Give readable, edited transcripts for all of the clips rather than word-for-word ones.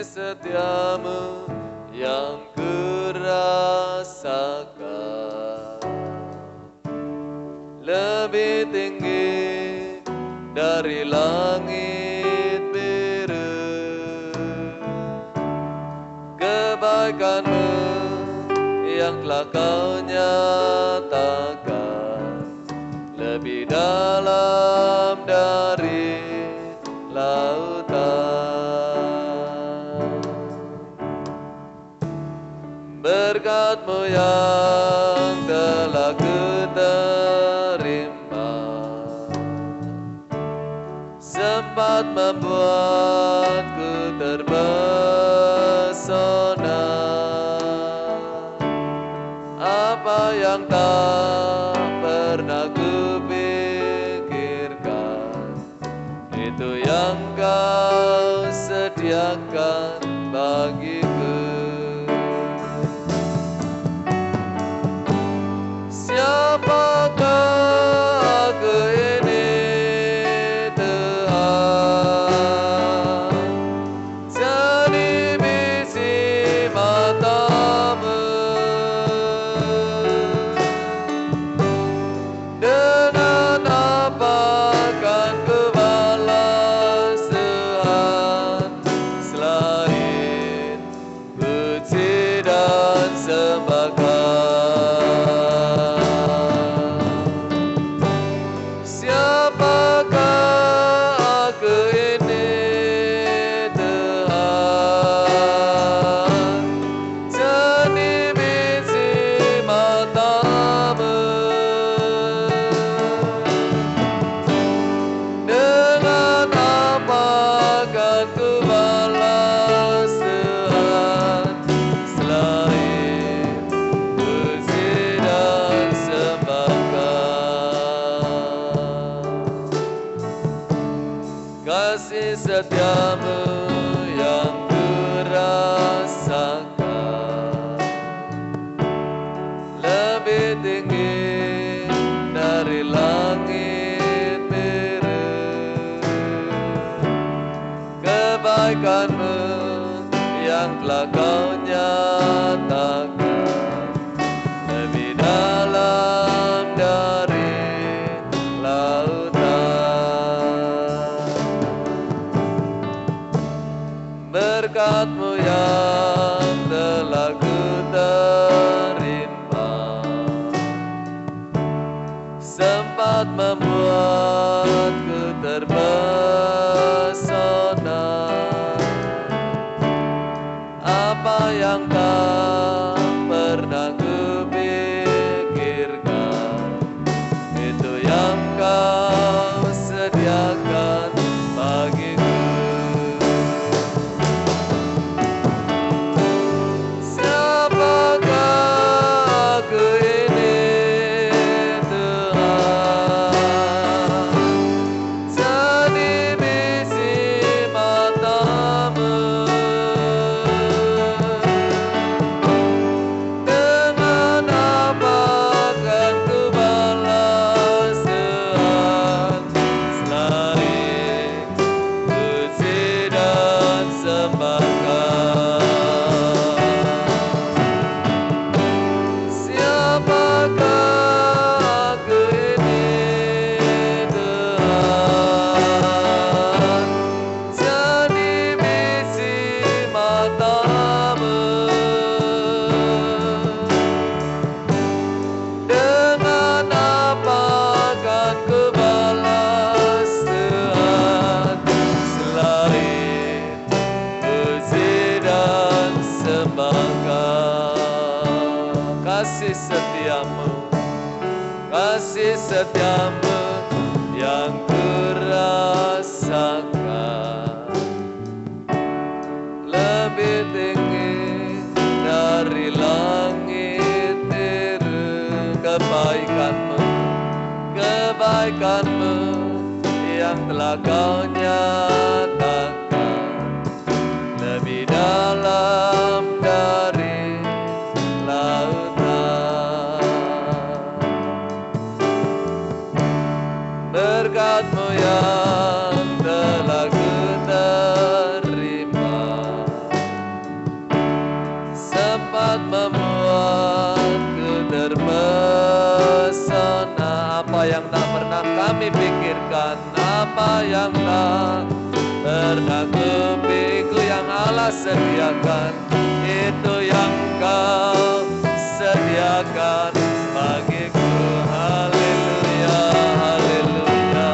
setiamu yang kurasakan lebih tinggi dari langit biru. Kebaikanmu yang telah kau nyatakan lebih dalam dari lautan. Berkat-Mu yang telah kuterima sempat membuatku terpesona. Apa yang tak pernah kupikirkan, itu yang Kau sediakan bagiku. Siapakah aku ini, Tuhan? Jadi bisi mata-Mu. Dengan apa kan ku balas Tuhan selain puji dan sembahkan? Siapakah aku ini, Tuhan? Jadi bisi mata-Mu. Dengan apa kan ku balas Tuhan selain puji dan sembahkan? Kasih setiamu yang kurasakan lebih tinggi dari langit biru. Kebaikan-Mu yang telah Kau nyatakan lebih dalam dari lautan. Berkat-Mu yang telah kuterima sempat membuatku terpesona. Apa yang tak pernah kupikirkan, itu yang Kau sediakan bagiku. Siapakah aku ini, Tuhan? Jadi bisi mata-Mu. Dengan apa kan ku balas Tuhan selain puji dan sembahkan? Siapakah aku ini, Tuhan? Jadi bisi mata-Mu. Dengan apa kan ku balas Tuhan selain puji dan sembahkan? Kasih setiamu, kasih setiamu yang kurasakan lebih tinggi dari langit biru. Kebaikan-Mu, kebaikan-Mu yang telah Kau nyatakan lebih dalam dari lautan. Berkat-Mu yang telah kuterima apa yang tak pernah kupikir yang Allah sediakan, itu yang Kau sediakan bagiku. Haleluya, haleluya.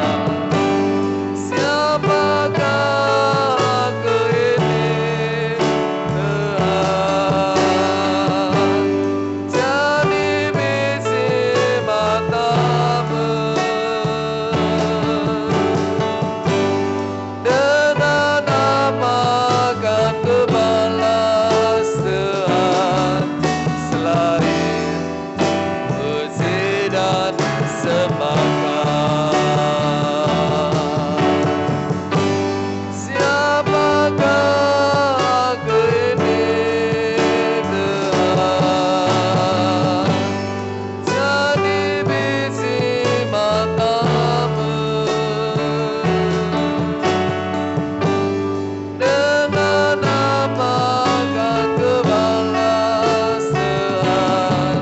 Siapakah aku ini, Tuhan? Jadi bisi matamu, dengan apa kan ku balas Tuhan, selain puji dan sembahkan. Siapakah aku ini, Tuhan? Jadi bisi matamu, dengan apa kan ku balas Tuhan,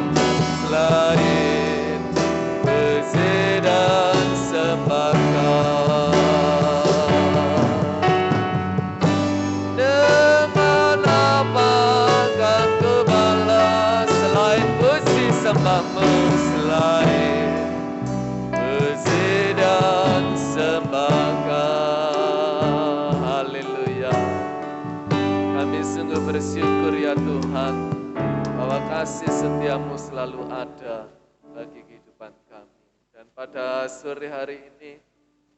selain puji dan sembahkan. Dengan apa kan ku balas selain puji sembahmu, selain puji dan sembahkan. Haleluya. Kami sungguh bersyukur ya Tuhan, bahwa kasih setiamu selalu ada bagi kehidupan kami. Dan pada sore hari ini,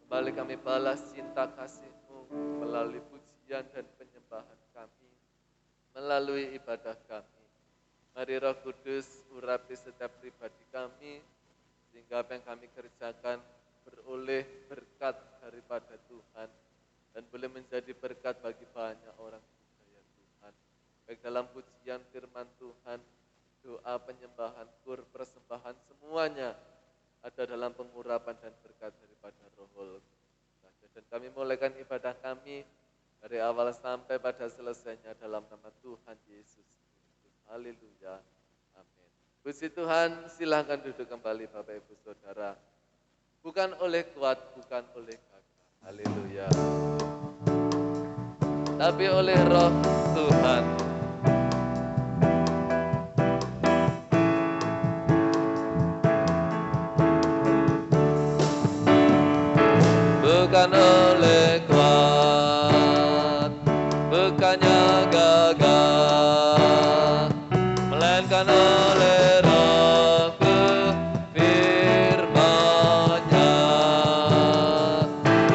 kembali kami balas cinta kasih-Mu melalui pujian dan penyembahan kami, melalui ibadah kami. Mari Roh Kudus urapi setiap pribadi kami, sehingga apa yang kami kerjakan beroleh berkat daripada Tuhan, dan boleh menjadi berkat bagi banyak orang juga ya Tuhan. Baik dalam pujian firman Tuhan, doa, penyembahan, kur, persembahan, semuanya ada dalam pengurapan dan berkat daripada Roh Kudus. Dan kami mulaikan ibadah kami dari awal sampai pada selesainya dalam nama Tuhan Yesus Kristus. Haleluya. Amin. Puji Tuhan, silahkan duduk kembali Bapak Ibu Saudara. Bukan oleh kuat, bukan oleh gagah. Haleluya. Tapi oleh Roh Tuhan. Bukan oleh kuat, bukannya gagah, melainkan oleh Roh-Ku firman-Nya.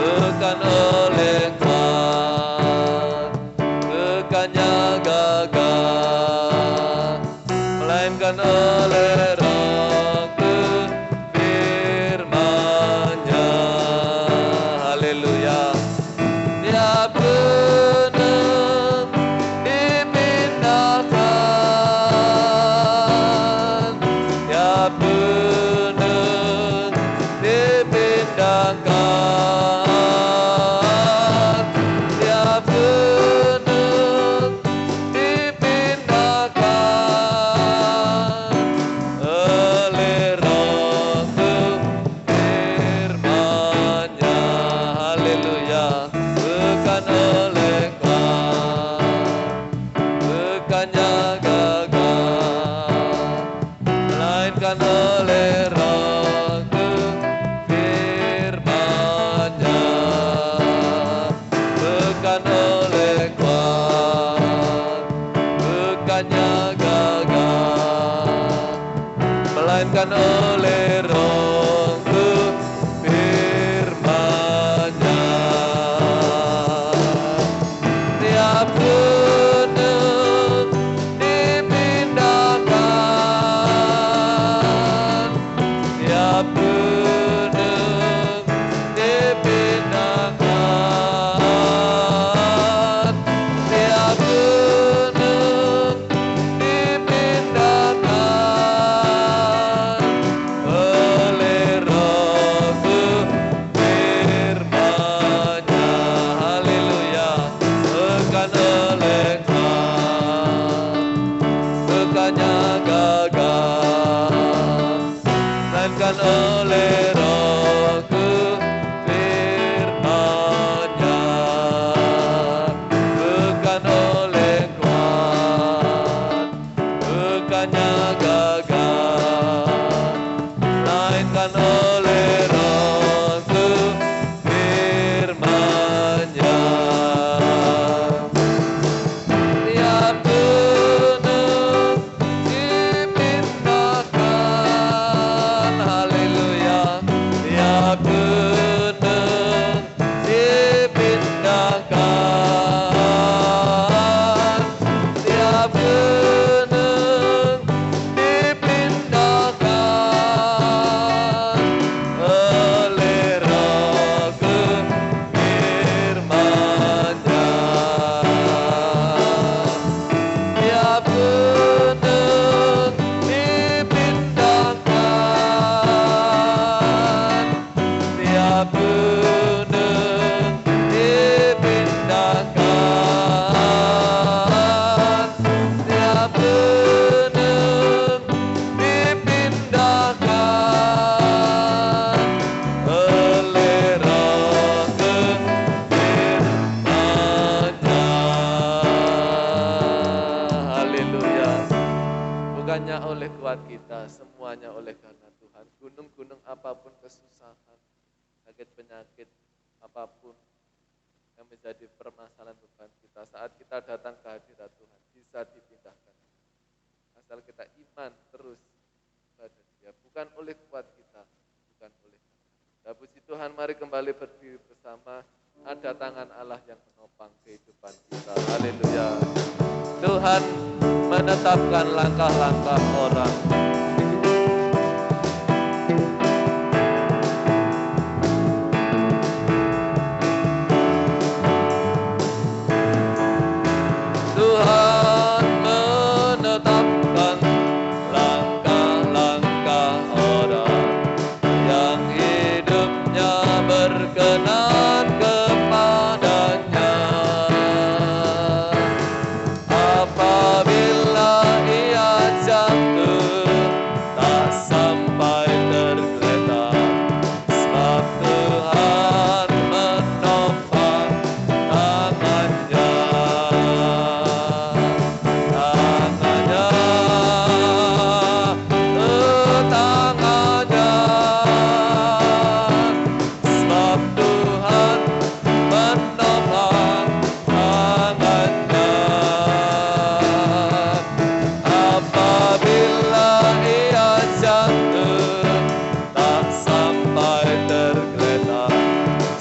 Bukan oleh kuat, bukannya gagah, melainkan oleh Roh-Ku firman-Nya. Haleluya. Tiap gunung dipindahkan, tiap gunung dipindahkan, tiap gunung dipindahkan oleh Roh-Ku firman-Nya. Haleluya. Bukan oleh kuat, bukannya gagah, melainkan oleh Roh-Ku firman-Nya. Bukan oleh kuat, bukannya gagah, melainkan oleh Roh-Ku firman-Nya. Tiap gunung dipindahkan, tiap gunung dipindahkan, tiap gunung dipindahkan kuat kita, semuanya oleh karena Tuhan. Gunung-gunung apapun kesusahan, sakit penyakit apapun yang menjadi permasalahan beban kita, saat kita datang ke hadirat Tuhan bisa dipindahkan. Asal kita iman terus pada Dia, bukan oleh kuat kita, bukan oleh kita. Puji Tuhan, mari kembali berdiri bersama. Ada tangan Allah yang menopang kehidupan kita. Haleluya. Tuhan menetapkan langkah-langkah orang. Tuhan menetapkan langkah-langkah orang yang hidupnya berkenan kepadanya. Apabila ia jatuh, tak sampai tergeletak, sebab Tuhan menopang tangannya. Sebab Tuhan menopang tangannya. Apabila ia jatuh, tak sampai tergeletak,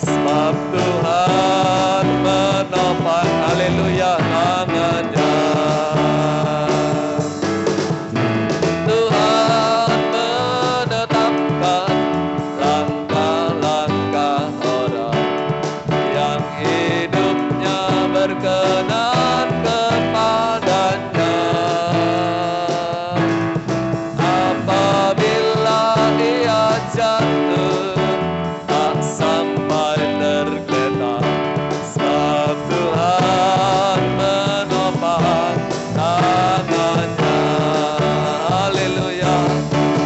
sebab Tuhan menopang, haleluya, tangannya. Tuhan menetapkan langkah-langkah orang yang hidupnya berkenan kepadanya. Apabila ia jatuh, tak sampai tergeletak, sebab Tuhan menopang tangannya. Haleluya.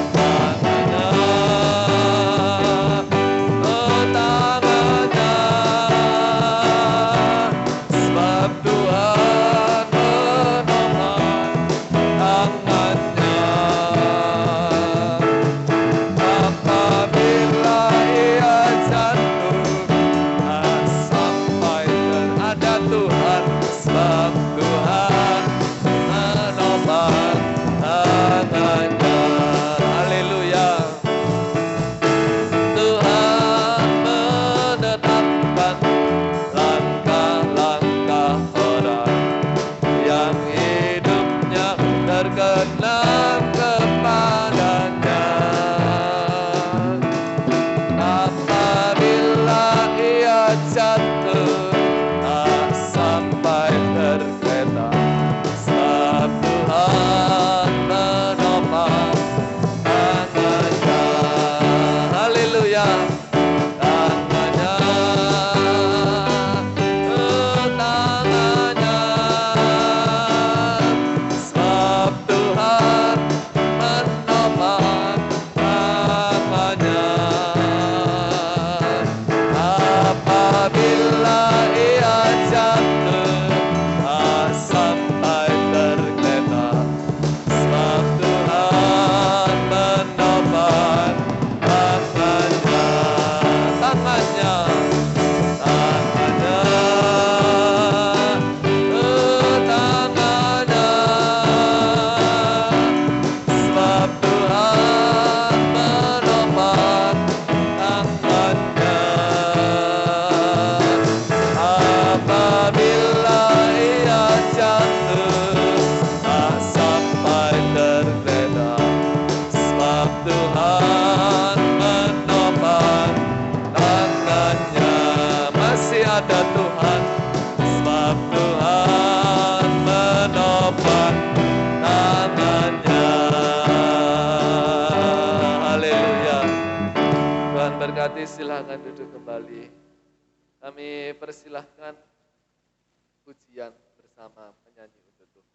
Tangannya, oh tangannya, sebab Tuhan menopang tangannya. Apabila ia jatuh, tak sampai ada Tuhan, sebab Tuhan menopang tangannya. Haleluya. Tuhan menetapkan langkah-langkah orang yang hidupnya terkenan kepadanya. Apabila ia jatuh, tak sampai tergeletak, sebab Tuhan menopang tangannya. Haleluya. Tangannya, oh tangannya, sebab Tuhan menopang tangannya. Apabila ia jatuh, tak sampai tergeletak, sebab Tuhan menopang tangannya. Tangannya, tangannya, oh tangannya, sebab Tuhan menopang tangannya. Apabila ia jatuh, tak sampai tergeletak, sebab Tuhan menopang tangannya. Masih ada Tuhan, sebab Tuhan menopang tangannya. Haleluya. Tuhan berkati, silakan duduk kembali. Kami persilahkan pujian bersama penyanyi untuk Tuhan.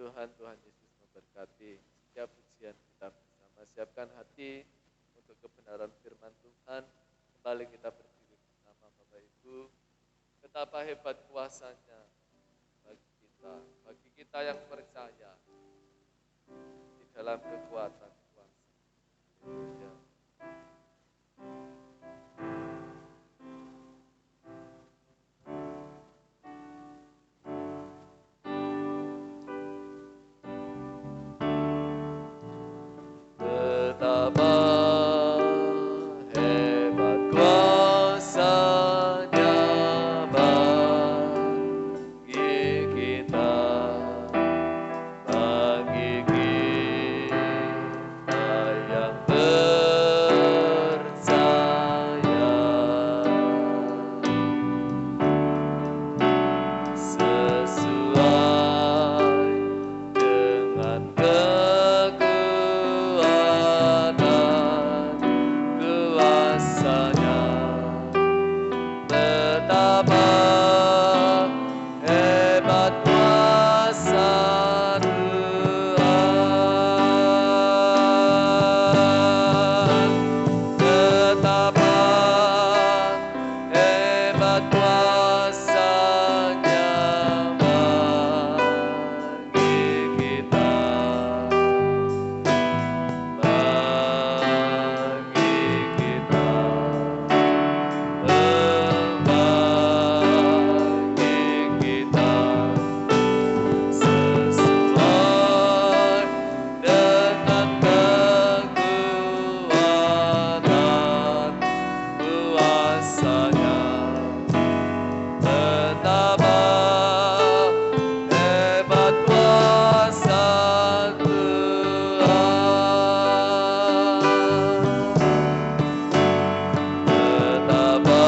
Tuhan, Tuhan Yesus memberkati setiap ujian kita bersama. Siapkan hati untuk kebenaran firman Tuhan. Kembali kita berdiri bersama Bapak Ibu. Betapa hebat kuasanya bagi kita yang percaya di dalam kekuatan kuasa. Haleluya. Betapa hebat kuasanya bagi kita yang percaya. Sesuai dengan kekuatan kuasa-Nya, betapa hebat kuasa Tuhan, betapa hebat kuasa-Nya bagi kita, sesuai dengan kekuatan kuasa-Nya, betapa hebat kuasa Tuhan, betapa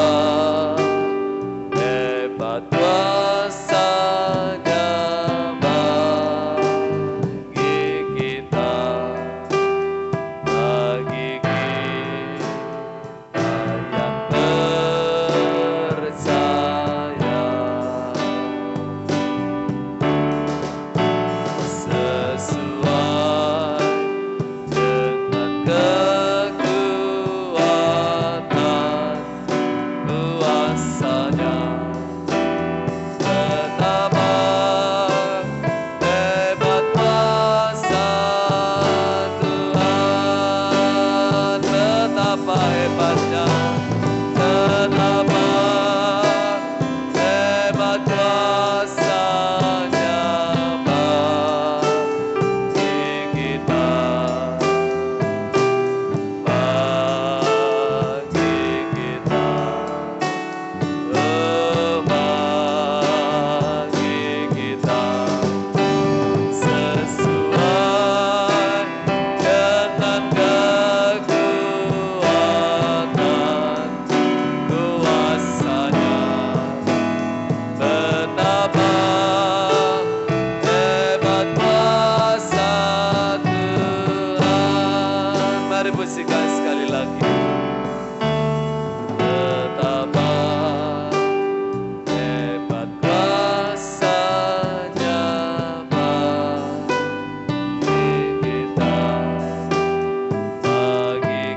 hebat kuasa-Nya bagi kita yang percaya. Sesuai dengan kekuatan kuasa-Nya, betapa hebat kuasa Tuhan, betapa hebatnya, betapa hebat kuasa-Nya bagi kita, sesuai dengan kekuatan kuasa-Nya, betapa hebat kuasa Tuhan. Mari pujikan sekali lagi. Betapa hebat kuasa-Nya bagi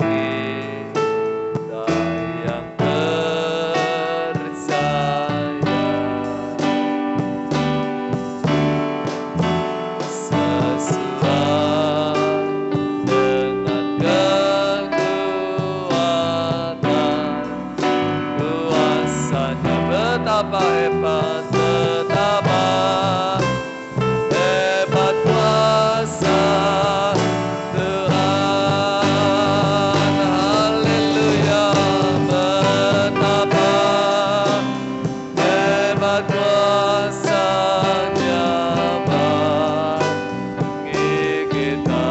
kita yang percaya. Sesuai dengan kekuatan kuasa-Nya, betapa hebat, betapa hebat kuasa Tuhan. Haleluya, betapa hebat kuasa-Nya bagi kita,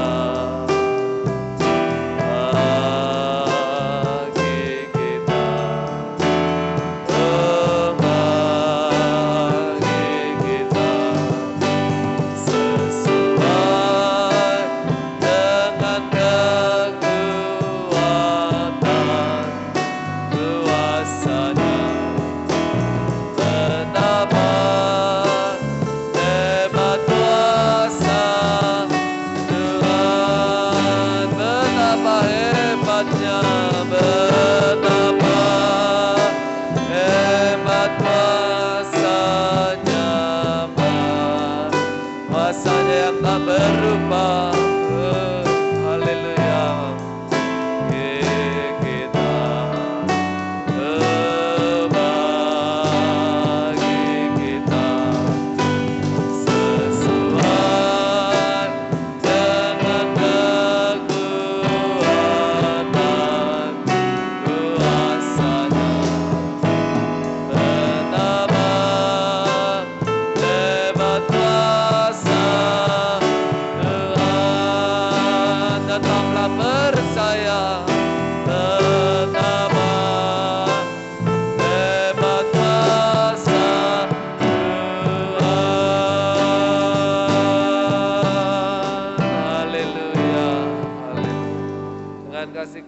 bagi kita, bagi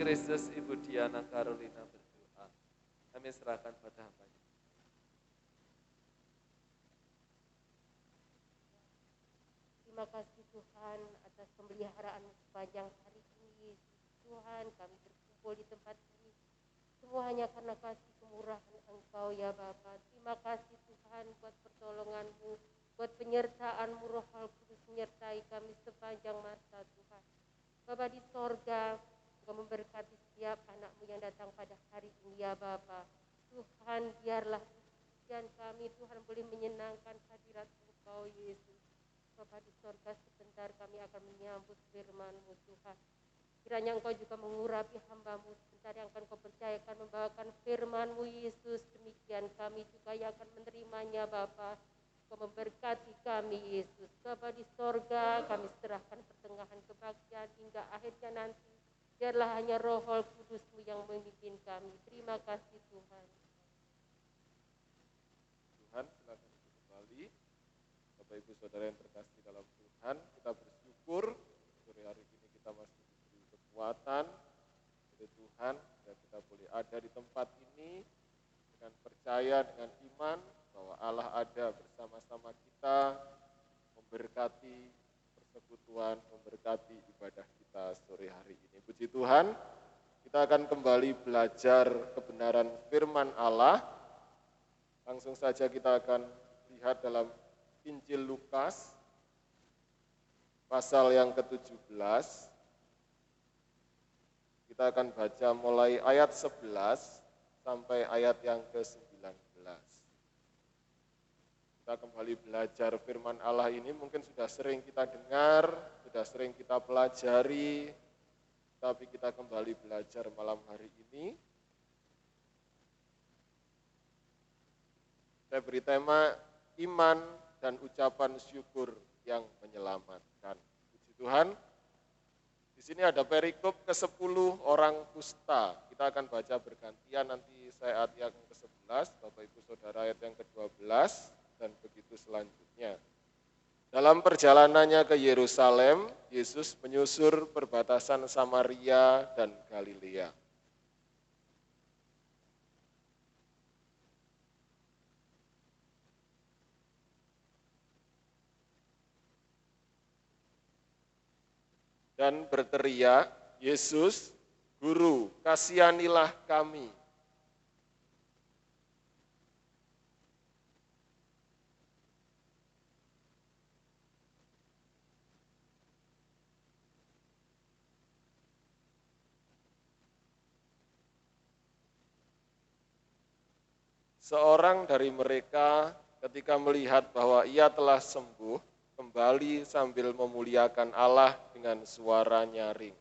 Kristus, Ibu Diana Carolina berdoa. Kami serahkan pada hamba-Nya. Terima kasih Tuhan atas pemeliharaan sepanjang hari ini. Tuhan, kami berkumpul di tempat ini. Semua hanya karena kasih kemurahan Engkau ya Bapa. Terima kasih Tuhan buat pertolongan-Mu, buat penyertaan-Mu Roh Kudus menyertai kami sepanjang masa Tuhan. Bapa di sorga, Engkau memberkati setiap anak-Mu yang datang pada hari ini ya Bapa. Tuhan, biarlah dan kami Tuhan boleh menyenangkan hadirat Engkau Yesus. Bapa di sorga, sebentar kami akan menyambut firman-Mu Tuhan. Kiranya Engkau juga mengurapi hamba-Mu sebentar yang akan Kau percayakan membawakan firman-Mu Yesus. Demikian kami juga yang akan menerimanya Bapa. Kau memberkati kami Yesus. Bapa di sorga, kami serahkan pertengahan kebaktian hingga akhirnya nanti. Biarlah hanya Roh Kudus-Mu yang memimpin kami. Terima kasih Tuhan. Tuhan, silakan kembali. Bapak Ibu Saudara yang terkasih dalam Tuhan, kita bersyukur sore hari ini kita masih diberi kekuatan oleh Tuhan dan kita boleh ada di tempat ini dengan percaya, dengan iman bahwa Allah ada bersama-sama kita, memberkati persekutuan, memberkati ibadah kita sore hari ini. Puji Tuhan, kita akan kembali belajar kebenaran firman Allah. Langsung saja kita akan lihat dalam Injil Lukas, pasal yang ke-17. Kita akan baca mulai ayat 11 sampai ayat yang ke-19. Kita kembali belajar firman Allah ini mungkin sudah sering kita dengar, sudah sering kita pelajari, tapi kita kembali belajar malam hari ini. Saya beri tema iman dan ucapan syukur yang menyelamatkan. Puji Tuhan. Di sini ada perikop ke-10 orang kusta. Kita akan baca bergantian, nanti saya ayat yang ke-11, Bapak Ibu Saudara ayat yang ke-12, dan begitu selanjutnya. Dalam perjalanannya ke Yerusalem, Yesus menyusur perbatasan Samaria dan Galilea. Dan berteriak, Yesus, Guru, kasihanilah kami. Seorang dari mereka ketika melihat bahwa ia telah sembuh, kembali sambil memuliakan Allah dengan suara nyaring.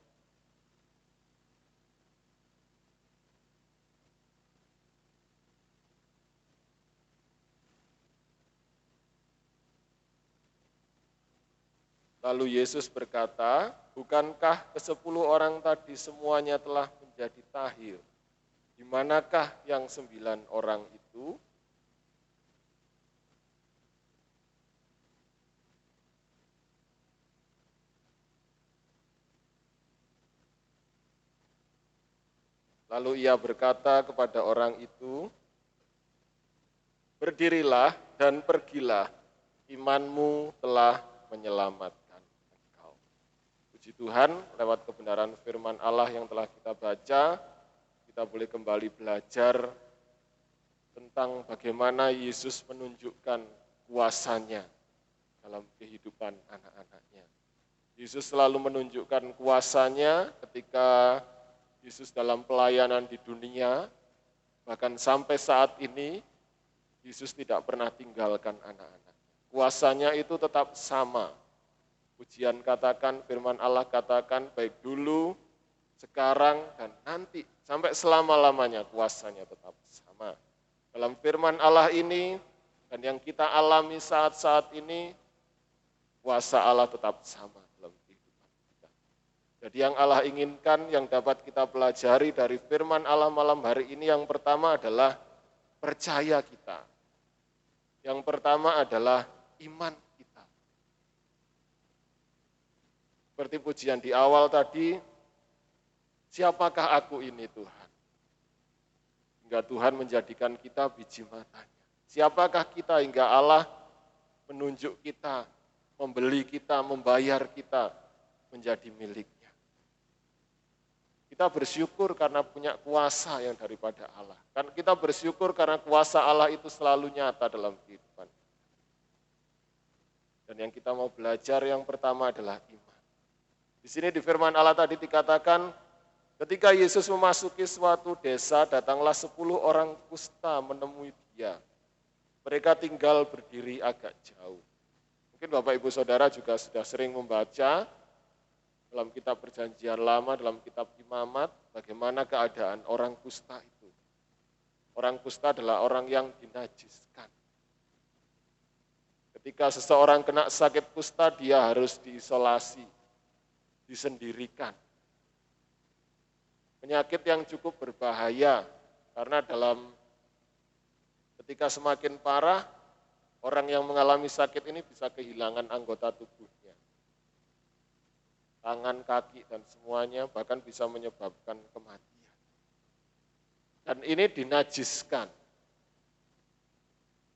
Lalu Yesus berkata, bukankah ke-10 orang tadi semuanya telah menjadi tahir? Di manakah yang 9 orang itu? Lalu ia berkata kepada orang itu, berdirilah dan pergilah, imanmu telah menyelamatkan engkau. Puji Tuhan, lewat kebenaran firman Allah yang telah kita baca, kita boleh kembali belajar tentang bagaimana Yesus menunjukkan kuasanya dalam kehidupan anak-anaknya. Yesus selalu menunjukkan kuasanya ketika Yesus dalam pelayanan di dunia, bahkan sampai saat ini, Yesus tidak pernah tinggalkan anak-anak. Kuasanya itu tetap sama. Pujian katakan, firman Allah katakan, baik dulu, sekarang, dan nanti, sampai selama-lamanya kuasanya tetap sama. Dalam firman Allah ini, dan yang kita alami saat-saat ini, kuasa Allah tetap sama. Jadi yang Allah inginkan, yang dapat kita pelajari dari firman Allah malam hari ini, yang pertama adalah percaya kita. Yang pertama adalah iman kita. Seperti pujian di awal tadi, siapakah aku ini Tuhan? Hingga Tuhan menjadikan kita biji matanya. Siapakah kita hingga Allah menunjuk kita, membeli kita, membayar kita menjadi miliknya. Kita bersyukur karena punya kuasa yang daripada Allah. Kan kita bersyukur karena kuasa Allah itu selalu nyata dalam kehidupan. Dan yang kita mau belajar yang pertama adalah iman. Di sini di firman Allah tadi dikatakan, ketika Yesus memasuki suatu desa, datanglah 10 orang kusta menemui dia. Mereka tinggal berdiri agak jauh. Mungkin Bapak Ibu Saudara juga sudah sering membaca dalam kitab Perjanjian Lama, dalam kitab Imamat, bagaimana keadaan orang kusta itu. Orang kusta adalah orang yang dinajiskan. Ketika seseorang kena sakit kusta, dia harus diisolasi, disendirikan. Penyakit yang cukup berbahaya, karena ketika semakin parah, orang yang mengalami sakit ini bisa kehilangan anggota tubuhnya. Tangan, kaki, dan semuanya, bahkan bisa menyebabkan kematian. Dan ini dinajiskan.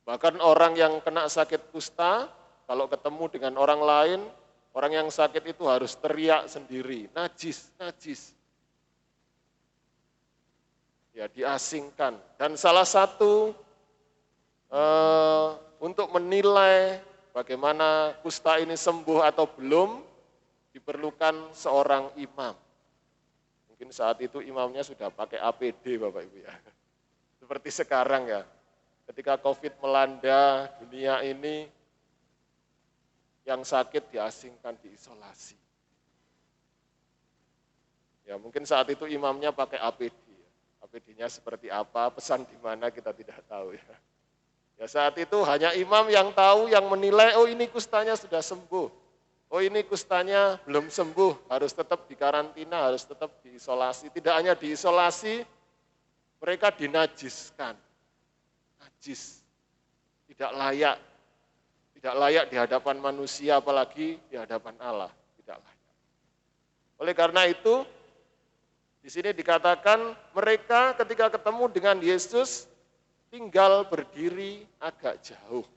Bahkan orang yang kena sakit kusta, kalau ketemu dengan orang lain, orang yang sakit itu harus teriak sendiri, najis, najis. Ya, diasingkan. Dan salah satu untuk menilai bagaimana kusta ini sembuh atau belum, diperlukan seorang imam. Mungkin saat itu imamnya sudah pakai APD Bapak Ibu ya. Seperti sekarang ya, ketika COVID melanda dunia ini, yang sakit diasingkan, diisolasi. Ya mungkin saat itu imamnya pakai APD. APD-nya seperti apa, pesan di mana kita tidak tahu ya. Ya saat itu hanya imam yang tahu, yang menilai, oh ini kustanya sudah sembuh. Oh ini kustanya belum sembuh, harus tetap dikarantina, harus tetap diisolasi. Tidak hanya diisolasi, mereka dinajiskan. Najis, tidak layak di hadapan manusia, apalagi di hadapan Allah, tidak layak. Oleh karena itu, di sini dikatakan mereka ketika ketemu dengan Yesus, tinggal berdiri agak jauh.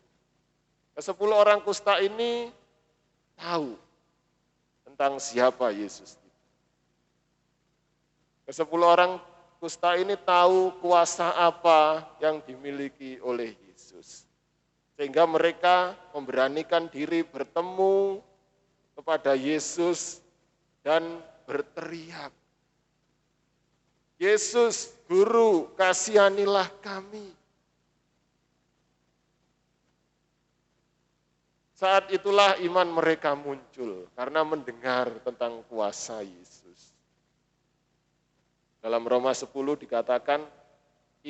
Ke-10 orang kusta ini tahu tentang siapa Yesus. Ke-10 orang kusta ini tahu kuasa apa yang dimiliki oleh Yesus. Sehingga mereka memberanikan diri bertemu kepada Yesus dan berteriak, Yesus, Guru, kasihanilah kami. Saat itulah iman mereka muncul, karena mendengar tentang kuasa Yesus. Dalam Roma 10 dikatakan,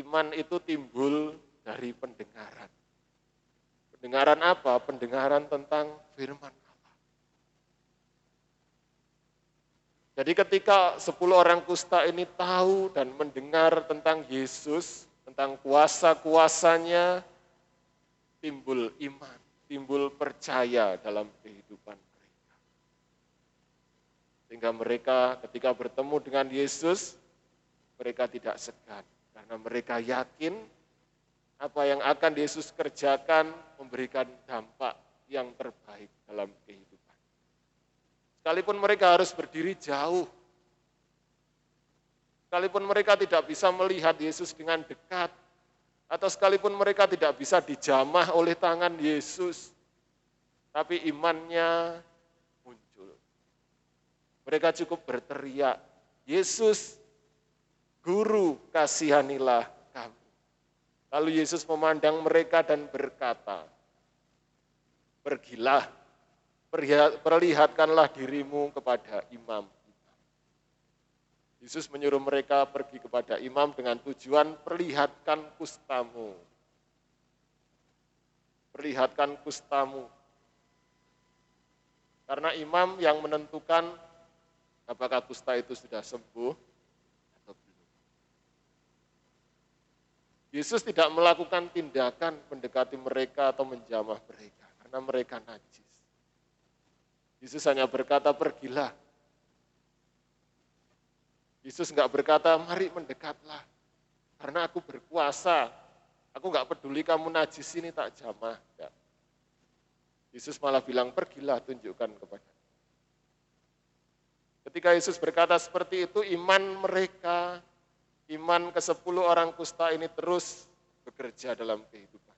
iman itu timbul dari pendengaran. Pendengaran apa? Pendengaran tentang firman Allah. Jadi ketika 10 orang kusta ini tahu dan mendengar tentang Yesus, tentang kuasa-kuasanya, timbul iman. Timbul percaya dalam kehidupan mereka. Sehingga mereka ketika bertemu dengan Yesus, mereka tidak segan. Karena mereka yakin apa yang akan Yesus kerjakan memberikan dampak yang terbaik dalam kehidupan. Sekalipun mereka harus berdiri jauh, sekalipun mereka tidak bisa melihat Yesus dengan dekat, atau sekalipun mereka tidak bisa dijamah oleh tangan Yesus, tapi imannya muncul. Mereka cukup berteriak, Yesus, Guru, kasihanilah kami. Lalu Yesus memandang mereka dan berkata, pergilah, perlihatkanlah dirimu kepada imam. Yesus menyuruh mereka pergi kepada imam dengan tujuan perlihatkan kustamu. Perlihatkan kustamu. Karena imam yang menentukan apakah kusta itu sudah sembuh atau belum. Yesus tidak melakukan tindakan mendekati mereka atau menjamah mereka karena mereka najis. Yesus hanya berkata, pergilah. Yesus enggak berkata, mari mendekatlah, karena aku berkuasa. Aku enggak peduli kamu najis ini tak jamah. Ya. Yesus malah bilang, pergilah tunjukkan kepada. Ketika Yesus berkata seperti itu, iman mereka, iman ke-10 orang kusta ini terus bekerja dalam kehidupan.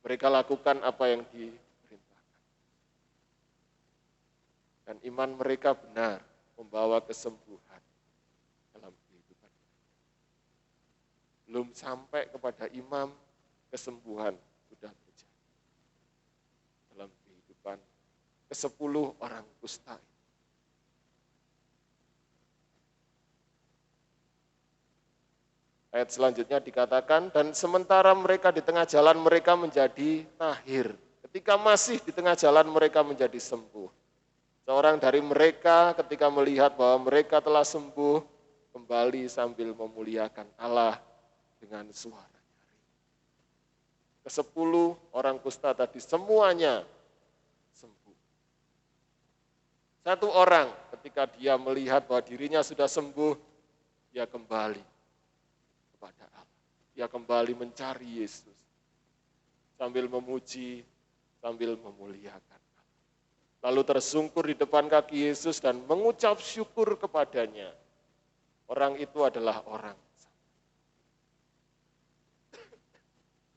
Mereka lakukan apa yang diperintahkan. Dan iman mereka benar membawa kesembuhan dalam kehidupan. Belum sampai kepada imam, kesembuhan sudah terjadi dalam kehidupan ke-10 orang kusta. Ayat selanjutnya dikatakan, dan sementara mereka di tengah jalan mereka menjadi tahir. Ketika masih di tengah jalan mereka menjadi sembuh. Seorang dari mereka ketika melihat bahwa mereka telah sembuh, kembali sambil memuliakan Allah dengan suara nyaring. Ke-10 orang kusta tadi semuanya sembuh. Satu orang ketika dia melihat bahwa dirinya sudah sembuh, dia kembali kepada Allah. Dia kembali mencari Yesus sambil memuji, sambil memuliakan Allah. Lalu tersungkur di depan kaki Yesus dan mengucap syukur kepadanya. Orang itu adalah orang.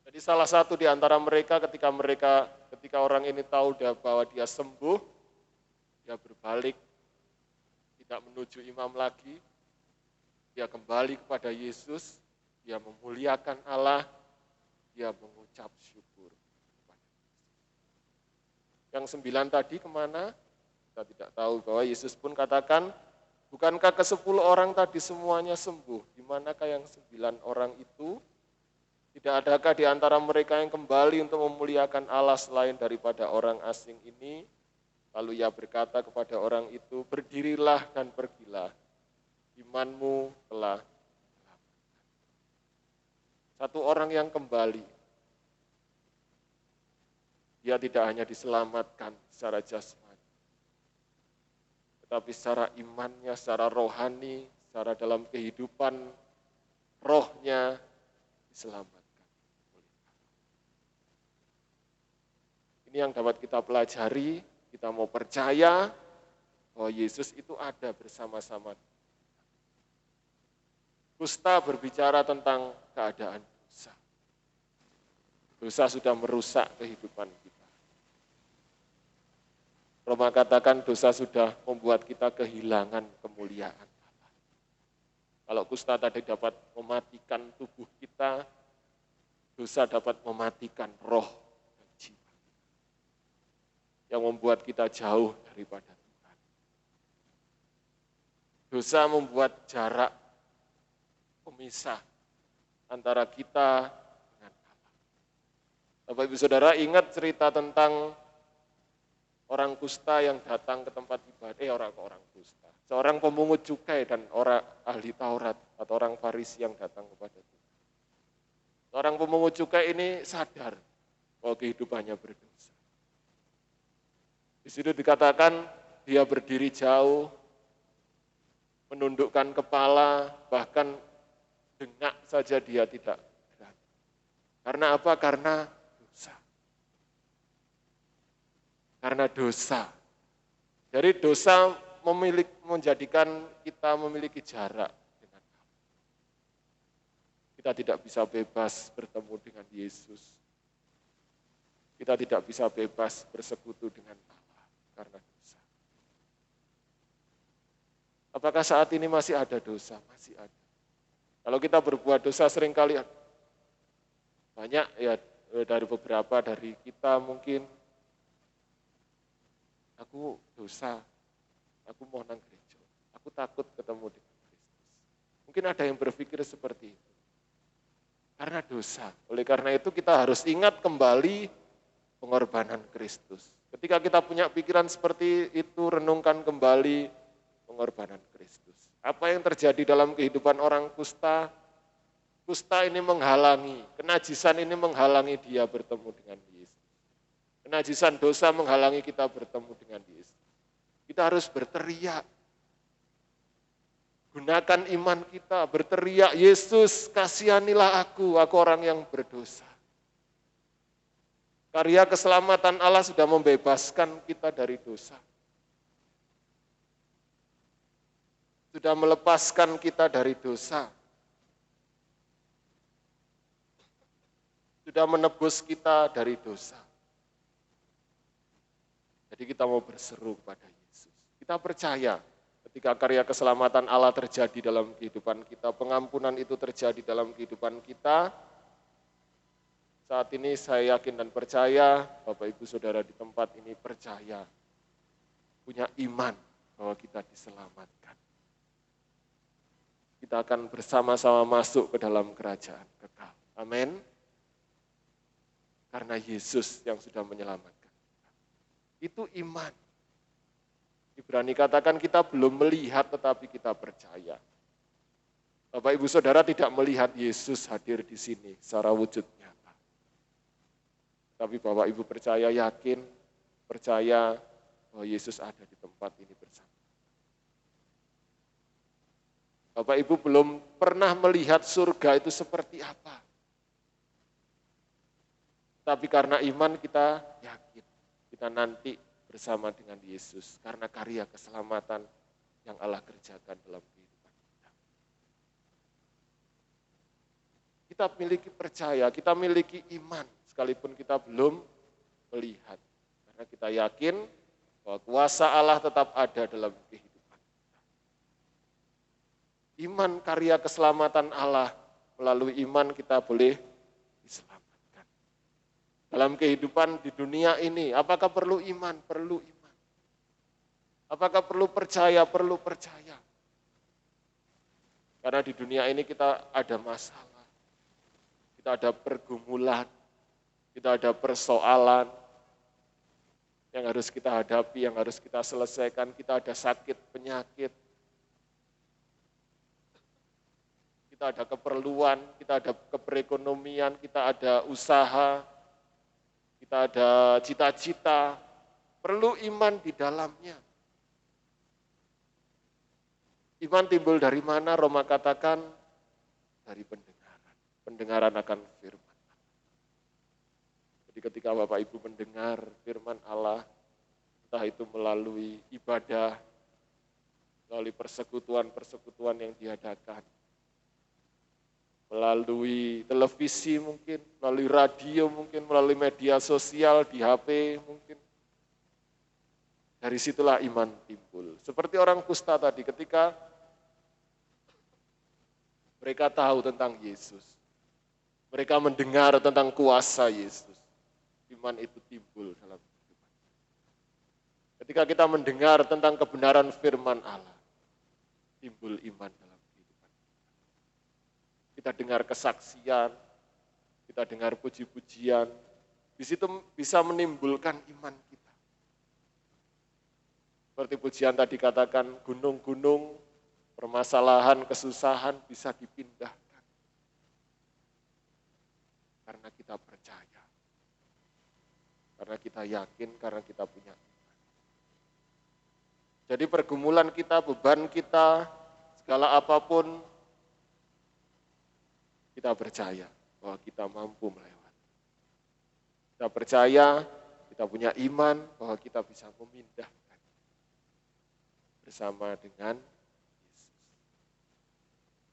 Jadi salah satu di antara mereka ketika orang ini tahu bahwa dia sembuh, dia berbalik, tidak menuju imam lagi, dia kembali kepada Yesus, dia memuliakan Allah, dia mengucap syukur. Yang 9 tadi kemana? Kita tidak tahu, bahwa Yesus pun katakan, bukankah ke-10 orang tadi semuanya sembuh? Di manakah yang 9 orang itu? Tidak adakah di antara mereka yang kembali untuk memuliakan Allah selain daripada orang asing ini? Lalu ia berkata kepada orang itu, berdirilah dan pergilah, imanmu telah selamatkan. Satu orang yang kembali, dia tidak hanya diselamatkan secara jasmani, tetapi secara imannya, secara rohani, secara dalam kehidupan rohnya diselamatkan. Ini yang dapat kita pelajari, kita mau percaya bahwa Yesus itu ada bersama-sama. Kusta berbicara tentang keadaan dosa. Dosa sudah merusak kehidupan kita. Roma katakan dosa sudah membuat kita kehilangan kemuliaan Allah. Kalau kusta tadi dapat mematikan tubuh kita, dosa dapat mematikan roh dan jiwa, yang membuat kita jauh daripada Tuhan. Dosa membuat jarak pemisah antara kita dengan Allah. Bapak Ibu Saudara ingat cerita tentang orang kusta yang datang ke tempat ibadah, orang kusta. Seorang pemungut cukai dan orang ahli Taurat atau orang Farisi yang datang kepada Tuhan. Seorang pemungut cukai ini sadar bahwa kehidupannya berdosa. Di situ dikatakan dia berdiri jauh, menundukkan kepala, bahkan dengak saja dia tidak berani. Karena apa? Karena dosa. Karena dosa. Jadi dosa menjadikan kita memiliki jarak dengan Allah. Kita tidak bisa bebas bertemu dengan Yesus. Kita tidak bisa bebas bersekutu dengan Allah karena dosa. Apakah saat ini masih ada dosa? Masih ada. Kalau kita berbuat dosa seringkali banyak ya, dari beberapa dari kita mungkin, aku dosa, aku mau nang gereja, aku takut ketemu dengan Kristus. Mungkin ada yang berpikir seperti itu. Karena dosa. Oleh karena itu kita harus ingat kembali pengorbanan Kristus. Ketika kita punya pikiran seperti itu, renungkan kembali pengorbanan Kristus. Apa yang terjadi dalam kehidupan orang kusta? Kusta ini menghalangi, kenajisan ini menghalangi dia bertemu dengan Yesus. Kenajisan dosa menghalangi kita bertemu dengan Yesus. Kita harus berteriak. Gunakan iman kita, berteriak, Yesus kasihanilah aku orang yang berdosa. Karya keselamatan Allah sudah membebaskan kita dari dosa. Sudah melepaskan kita dari dosa. Sudah menebus kita dari dosa. Jadi kita mau berseru kepada Yesus. Kita percaya ketika karya keselamatan Allah terjadi dalam kehidupan kita, pengampunan itu terjadi dalam kehidupan kita. Saat ini saya yakin dan percaya, Bapak Ibu Saudara di tempat ini percaya, punya iman bahwa kita diselamatkan. Kita akan bersama-sama masuk ke dalam kerajaan kekal. Amin. Karena Yesus yang sudah menyelamatkan. Itu iman. Ibrani katakan kita belum melihat tetapi kita percaya. Bapak Ibu Saudara tidak melihat Yesus hadir di sini secara wujud nyata. Tapi Bapak Ibu percaya, yakin, percaya bahwa Yesus ada di tempat ini bersama. Bapak Ibu belum pernah melihat surga itu seperti apa. Tapi karena iman kita yakin, kita nanti bersama dengan Yesus. Karena karya keselamatan yang Allah kerjakan dalam kehidupan kita. Kita miliki percaya, kita miliki iman, sekalipun kita belum melihat. Karena kita yakin bahwa kuasa Allah tetap ada dalam kehidupan. Iman karya keselamatan Allah, melalui iman kita boleh diselamatkan. Dalam kehidupan di dunia ini, apakah perlu iman? Perlu iman. Apakah perlu percaya? Perlu percaya. Karena di dunia ini kita ada masalah, kita ada pergumulan, kita ada persoalan yang harus kita hadapi, yang harus kita selesaikan, kita ada sakit, penyakit, kita ada keperluan, kita ada keperekonomian, kita ada usaha, kita ada cita-cita, perlu iman di dalamnya. Iman timbul dari mana? Roma katakan dari pendengaran. Pendengaran akan firman Allah. Jadi ketika Bapak Ibu mendengar firman Allah, entah itu melalui ibadah, melalui persekutuan-persekutuan yang diadakan, melalui televisi mungkin, melalui radio mungkin, melalui media sosial, di HP mungkin. Dari situlah iman timbul. Seperti orang kusta tadi, ketika mereka tahu tentang Yesus, mereka mendengar tentang kuasa Yesus, iman itu timbul dalam kehidupan. Ketika kita mendengar tentang kebenaran firman Allah, timbul iman dalam. Kita dengar kesaksian, kita dengar puji-pujian, di situ bisa menimbulkan iman kita. Seperti pujian tadi katakan, gunung-gunung, permasalahan, kesusahan bisa dipindahkan. Karena kita percaya, karena kita yakin, karena kita punya iman. Jadi pergumulan kita, beban kita, segala apapun, kita percaya bahwa kita mampu melewati. Kita percaya, kita punya iman bahwa kita bisa memindahkan bersama dengan Yesus.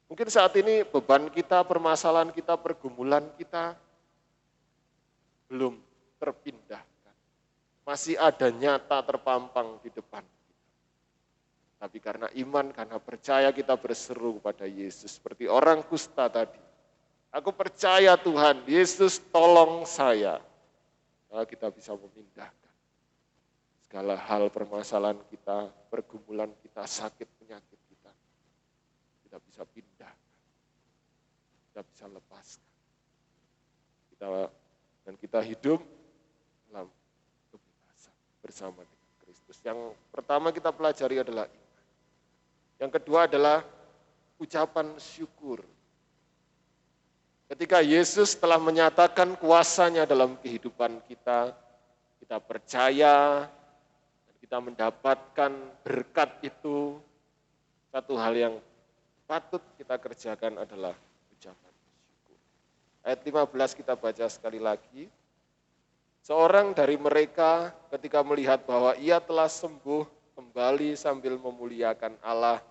Mungkin saat ini beban kita, permasalahan kita, pergumulan kita belum terpindahkan. Masih ada nyata terpampang di depan kita. Tapi karena iman, karena percaya kita berseru kepada Yesus. Seperti orang kusta tadi. Aku percaya Tuhan, Yesus tolong saya. Nah, kita bisa memindahkan segala hal permasalahan kita, pergumulan kita, sakit penyakit kita. Kita bisa pindahkan, kita bisa lepaskan. Dan kita hidup dalam kebebasan bersama dengan Kristus. Yang pertama kita pelajari adalah iman. Yang kedua adalah ucapan syukur. Ketika Yesus telah menyatakan kuasanya dalam kehidupan kita, kita percaya, dan kita mendapatkan berkat itu, satu hal yang patut kita kerjakan adalah ucapan syukur. Ayat 15 kita baca sekali lagi. Seorang dari mereka ketika melihat bahwa ia telah sembuh kembali sambil memuliakan Allah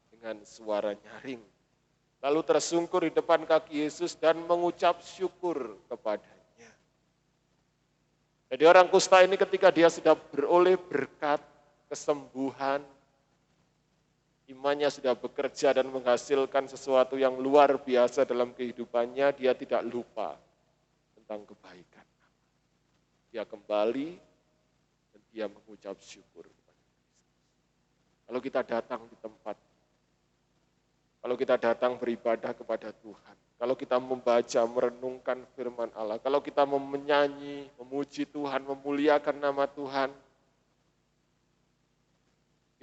dengan suara nyaring. Lalu tersungkur di depan kaki Yesus dan mengucap syukur kepadanya. Jadi orang kusta ini ketika dia sudah beroleh berkat, kesembuhan, imannya sudah bekerja dan menghasilkan sesuatu yang luar biasa dalam kehidupannya, dia tidak lupa tentang kebaikan. Dia kembali dan dia mengucap syukur. Kalau kita datang di tempat, kalau kita datang beribadah kepada Tuhan, kalau kita membaca, merenungkan firman Allah, kalau kita menyanyi, memuji Tuhan, memuliakan nama Tuhan,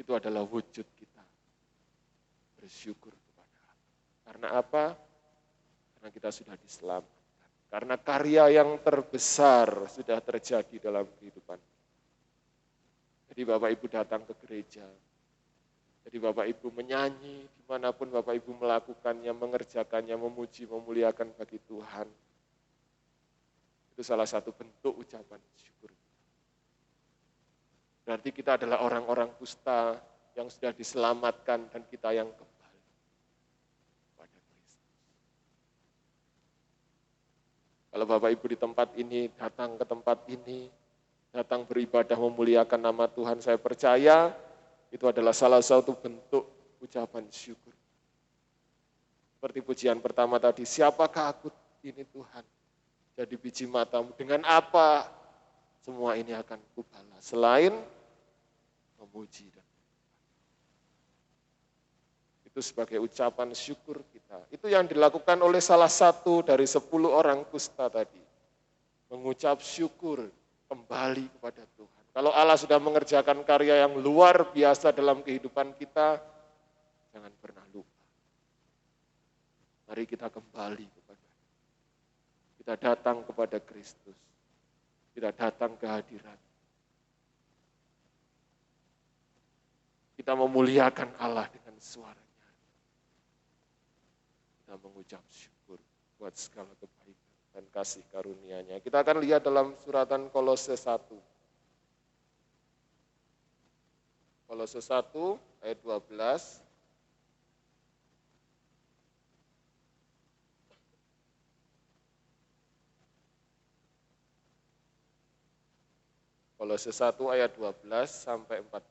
itu adalah wujud kita bersyukur kepada Allah. Karena apa? Karena kita sudah diselamatkan. Karena karya yang terbesar sudah terjadi dalam kehidupan. Jadi Bapak Ibu datang ke gereja, jadi Bapak Ibu menyanyi, dimanapun Bapak Ibu melakukannya, mengerjakannya, memuji, memuliakan bagi Tuhan. Itu salah satu bentuk ucapan syukur. Berarti kita adalah orang-orang kusta yang sudah diselamatkan dan kita yang kembali. Kalau Bapak Ibu di tempat ini, datang ke tempat ini, datang beribadah memuliakan nama Tuhan, saya percaya itu adalah salah satu bentuk ucapan syukur. Seperti pujian pertama tadi, siapakah aku ini Tuhan? Jadi biji matamu, dengan apa semua ini akan kubalas? Selain memuji. Itu sebagai ucapan syukur kita. Itu yang dilakukan oleh salah satu dari 10 orang kusta tadi. Mengucap syukur kembali kepada Tuhan. Kalau Allah sudah mengerjakan karya yang luar biasa dalam kehidupan kita, jangan pernah lupa. Mari kita kembali kepada kita datang kepada Kristus. Kita datang ke hadirat. Kita memuliakan Allah dengan suara. Kita mengucap syukur buat segala kebaikan dan kasih karunia-Nya. Kita akan lihat dalam suratan Kolose 1. Kolose 1 ayat 12. Kolose 1 ayat 12 sampai 14.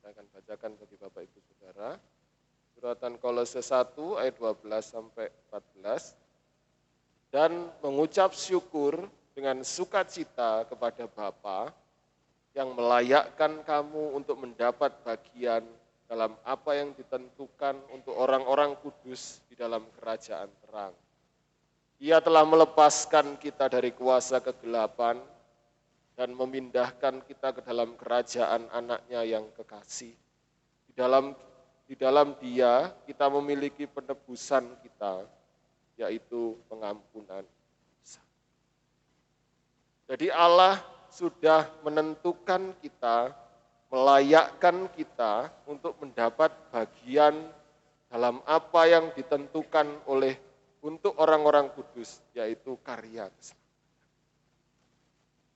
Akan bacakan bagi Bapak Ibu Saudara. Suratan Kolose 1 ayat 12 sampai 14. Dan mengucap syukur dengan sukacita kepada Bapa yang melayakkan kamu untuk mendapat bagian dalam apa yang ditentukan untuk orang-orang kudus di dalam kerajaan terang. Ia telah melepaskan kita dari kuasa kegelapan dan memindahkan kita ke dalam kerajaan anaknya yang kekasih. Di dalam Dia kita memiliki penebusan kita, yaitu pengampunan dosa. Jadi Allah sudah menentukan kita, melayakkan kita untuk mendapat bagian dalam apa yang ditentukan untuk orang-orang kudus, yaitu karya keselamatan.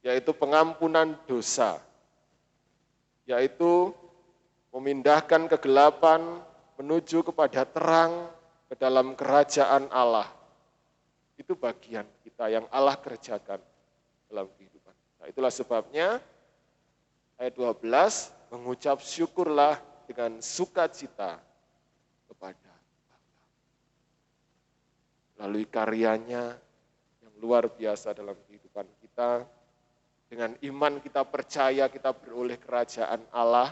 Yaitu pengampunan dosa, yaitu memindahkan kegelapan menuju kepada terang ke dalam kerajaan Allah. Itu bagian kita yang Allah kerjakan dalam kehidupan kita. Itulah sebabnya ayat 12, mengucap syukurlah dengan sukacita kepada Bapa. Melalui karyanya yang luar biasa dalam kehidupan kita, dengan iman kita percaya kita beroleh kerajaan Allah.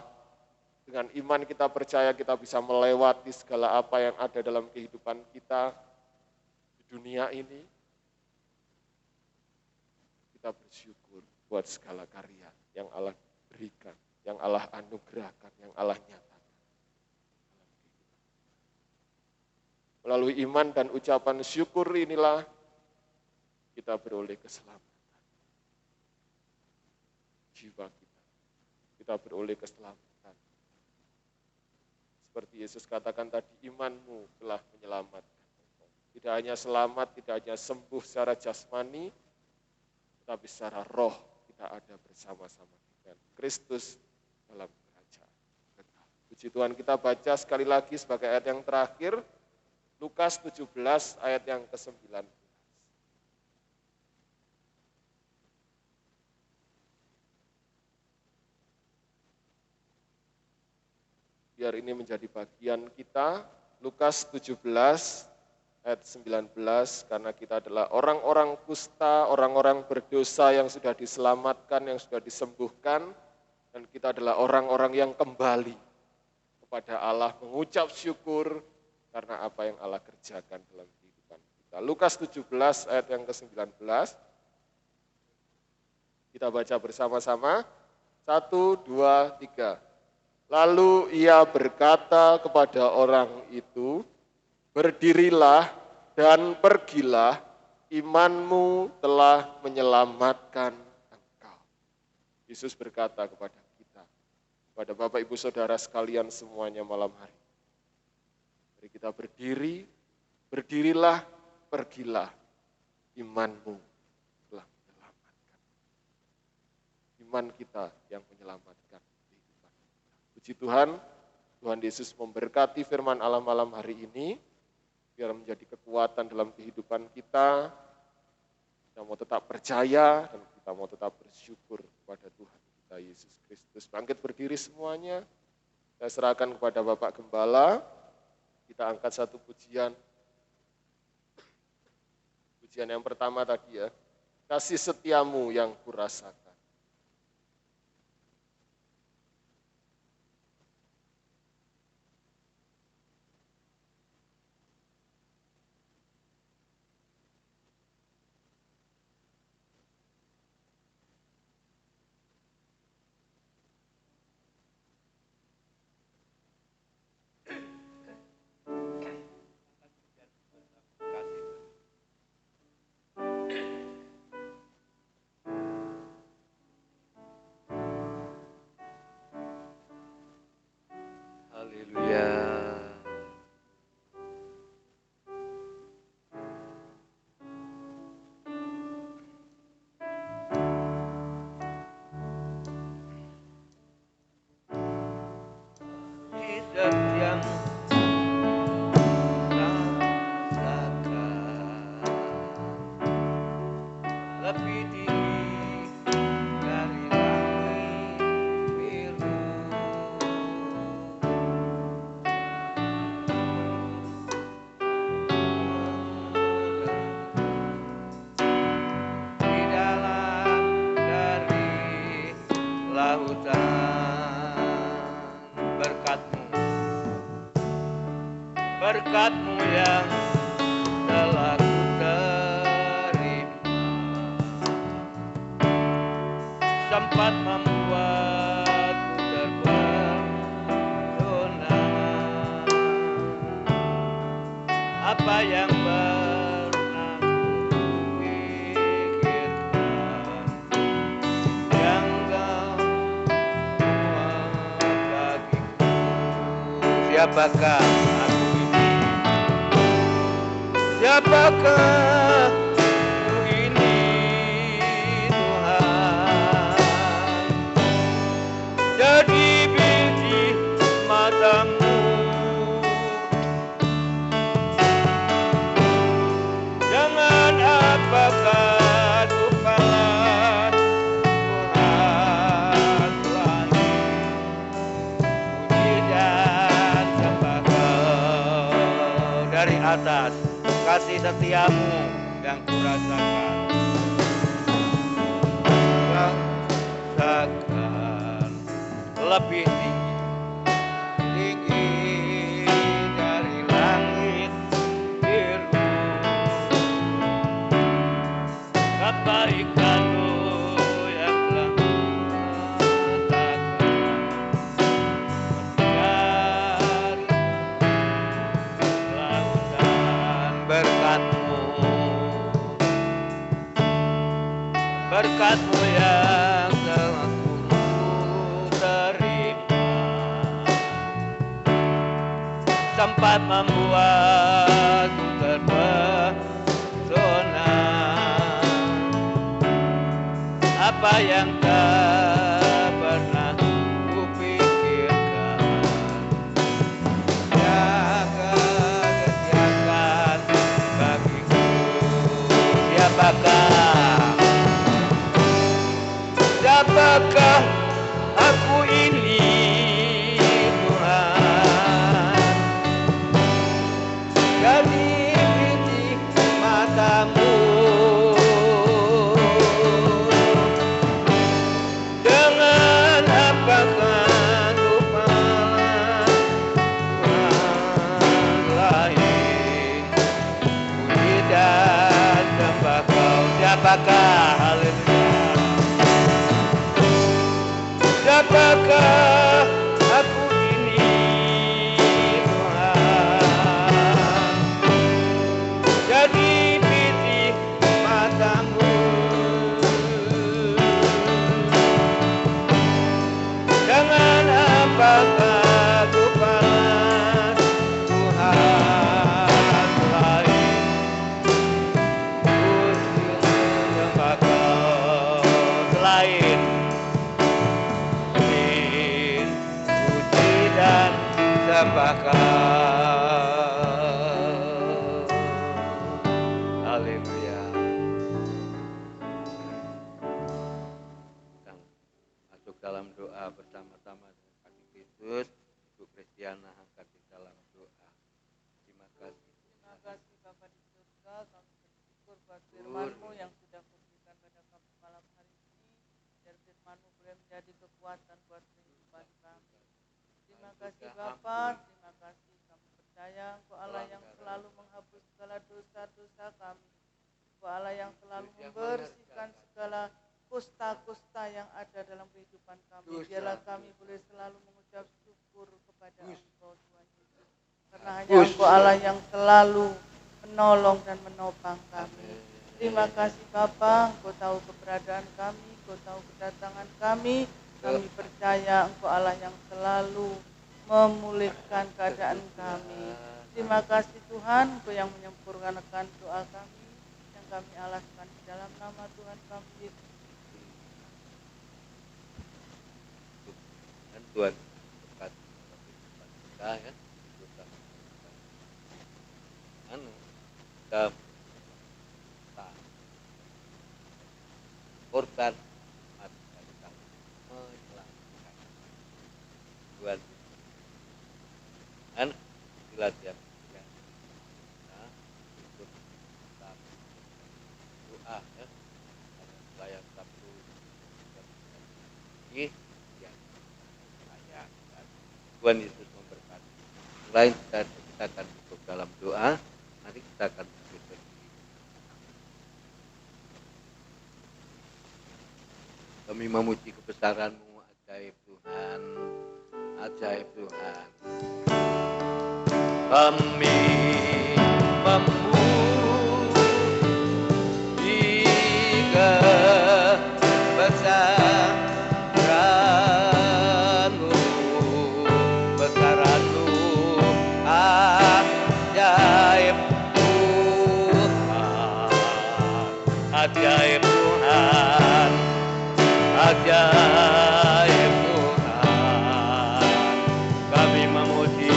Dengan iman kita percaya kita bisa melewati segala apa yang ada dalam kehidupan kita di dunia ini. Kita bersyukur buat segala karya yang Allah berikan, yang Allah anugerahkan, yang Allah nyatakan. Melalui iman dan ucapan syukur inilah kita beroleh keselamatan. Jiwa kita kita beroleh keselamatan. Seperti Yesus katakan tadi, imanmu telah menyelamatkan engkau. Tidak hanya selamat, tidak hanya sembuh secara jasmani, tapi secara roh kita ada bersama-sama dengan Kristus dalam kerajaan kekal. Puji Tuhan, kita baca sekali lagi sebagai ayat yang terakhir, Lukas 17 ayat yang ke-19. Biar ini menjadi bagian kita, Lukas 17 ayat 19, karena kita adalah orang-orang kusta, orang-orang berdosa yang sudah diselamatkan, yang sudah disembuhkan, dan kita adalah orang-orang yang kembali kepada Allah, mengucap syukur karena apa yang Allah kerjakan dalam kehidupan kita. Lukas 17 ayat yang ke-19, kita baca bersama-sama, 1, 2, 3. Lalu ia berkata kepada orang itu, berdirilah dan pergilah, imanmu telah menyelamatkan engkau. Yesus berkata kepada kita, kepada Bapak Ibu Saudara sekalian semuanya malam hari. Mari kita berdiri, berdirilah, pergilah, imanmu telah menyelamatkan. Iman kita yang menyelamatkan. Puji Tuhan, Tuhan Yesus memberkati firman Allah malam hari ini, biar menjadi kekuatan dalam kehidupan kita. Kita mau tetap percaya dan kita mau tetap bersyukur kepada Tuhan kita Yesus Kristus. Bangkit berdiri semuanya, saya serahkan kepada Bapak Gembala, kita angkat satu pujian. Pujian yang pertama tadi ya, kasih setiamu yang kurasakan. Haleluya. Berkat-Mu yang telah ku terima, sempat membuatku terpesona. Apa yang pernah ku pikirkan, yang Kau buat bagiku. Siapakah siapakah ku ini Tuhan? Jadi biji mata-Mu, jangan apakah lupakan Tuhan langit, puji dan sembah Kau dari atas. Kasih setiamu yang kurasakan, rasakan lebih tinggi dari langit biru. Kebaikan-Mu yang telah berkat-Mu yang telah ku sempat membuatku terpesona. Apa yang tak pernah kupikirkan, jaga kesediaan bagiku. Siapakah aku ini, Tuhan? Jadi bintik matamu. Dengan apakah lupa Tuhan lain, puji dan sembah Kau. Siapakah, haleluya, siapakah aku ini, Tuhan? Jadi bintik matamu. Jangan apakah ku panas Tuhan lain, puji sembah Kau selain puji dan sembah Kau. Haleluya. Kita masuk dalam doa bersama-sama dengan Kaki Kristus. Ibu Kristiana angkat di dalam doa. Terima kasih. Terima kasih Bapa di surga, kami bersyukur buat firman-Mu yang sudah Kau berikan pada kami malam hari ini. Biar firman-Mu boleh menjadi kekuatan buat kehidupan kami. Terima kasih Bapa, terima kasih kami percaya Engkau Allah yang selalu menghapus segala dosa-dosa kami. Engkau Allah yang selalu membersihkan segala kusta-kusta yang ada dalam kehidupan kami. Biarlah kami boleh selalu mengucap syukur kepada Engkau Tuhan Yesus. Karena hanya Engkau Allah yang selalu menolong dan menopang kami. Terima kasih Bapa, Engkau tahu keberadaan kami, Engkau tahu kedatangan kami. Kami percaya Engkau Allah yang selalu memulihkan keadaan kami. Terima kasih Tuhan, Engkau yang menyempurnakan doa kami, yang kami alaskan di dalam nama Tuhan kami Yesus. Dan Tuhan berkati kehidupan kita ya. Kita korban mati dari kami menyelamatkan Tuhan. Dan sila tiap yang kita ikut dalam doa ya. Layak Sabtu ini yang saya Tuhan Yesus memberkati. Selain kita akan masuk dalam doa, mari kita akan berdiri. Kami memuji kebesaran-Mu, ajaib Tuhan, ajaib Tuhan. Kami memuji kebesaran-Mu, kebesaran-Mu, ajaib Tuhan, ajaib Tuhan, ajaib Tuhan. Kami memuji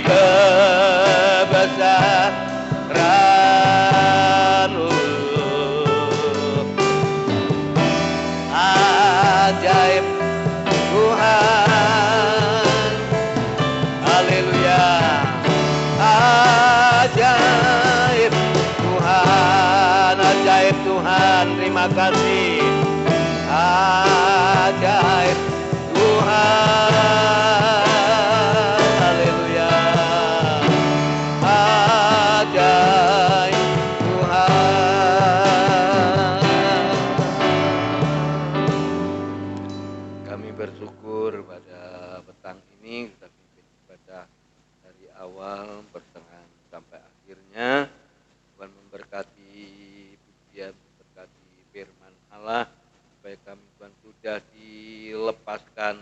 kebesaran-Mu, ajaib Tuhan. Haleluya. Ajaib Tuhan, ajaib Tuhan. Terima kasih. Ajaib Tuhan. Haleluya. Ajaib Tuhan. Kami bersyukur pada petang ini kita pimpin ibadah dari awal pertengahan sampai akhirnya. Tuhan memberkati pujian, memberkati firman Allah, supaya kami Tuhan sudah dilepaskan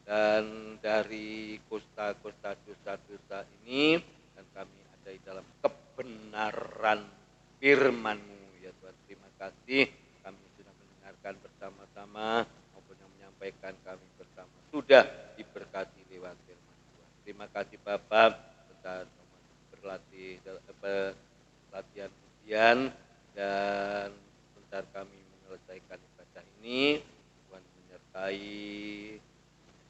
dan dari kusta-kusta dosa-dosa ini, dan kami ada di dalam kebenaran firman-Mu ya Tuhan. Terima kasih kami sudah mendengarkan bersama-sama maupun yang menyampaikan kami bersama sudah diberkati lewat firman Tuhan. Terima kasih Bapak, bentar berlatih latihan ujian dan bentar kami menyelesaikan ibadah ini. Tuhan menyertai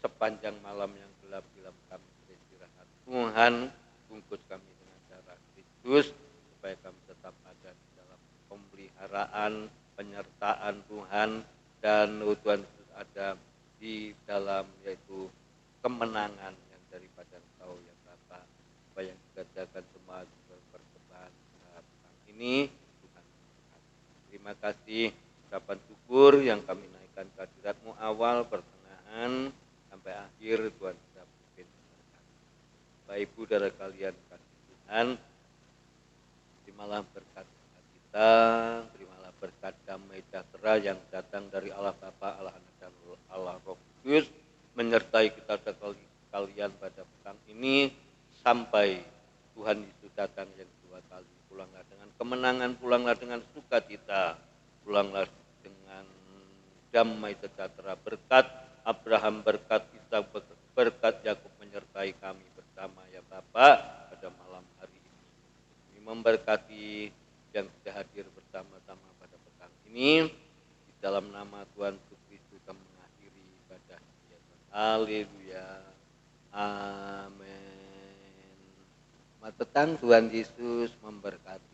sepanjang malam yang gelap kami beristirahat. Tuhan bungkus kami dengan darah Kristus supaya kami tetap ada di dalam pemeliharaan, penyertaan Tuhan, dan Tuhan ada di dalam yaitu kemenangan yang daripada Engkau ya Bapa. Supaya yang dikerjakan semua berpercobaan tentang ini Tuhan. Terima kasih ucapan syukur yang kami naikkan ke hadirat-Mu awal, pertengahan, sampai akhir. Tuhan sudah pimpin. Bapak Ibu saudara kalian kasih Tuhan, terimalah berkat kita, terimalah berkat damai sejahtera yang datang dari Allah Bapa, Allah Anak dan Allah Roh Kudus, menyertai kita sekalian pada petang ini sampai Tuhan Yesus datang yang kedua kali. Pulanglah dengan kemenangan, pulanglah dengan sukacita, pulanglah dengan damai sejahtera. Berkat Abraham, berkat Ishak, berkat Yakub menyertai kami bersama ya Bapa pada malam hari ini. Kami memberkati yang sudah hadir bersama-sama pada petang ini. Di dalam nama Tuhan Yesus Kristus kami mengakhiri ibadah ini. Haleluya. Amin. Selamat petang, Tuhan Yesus memberkati.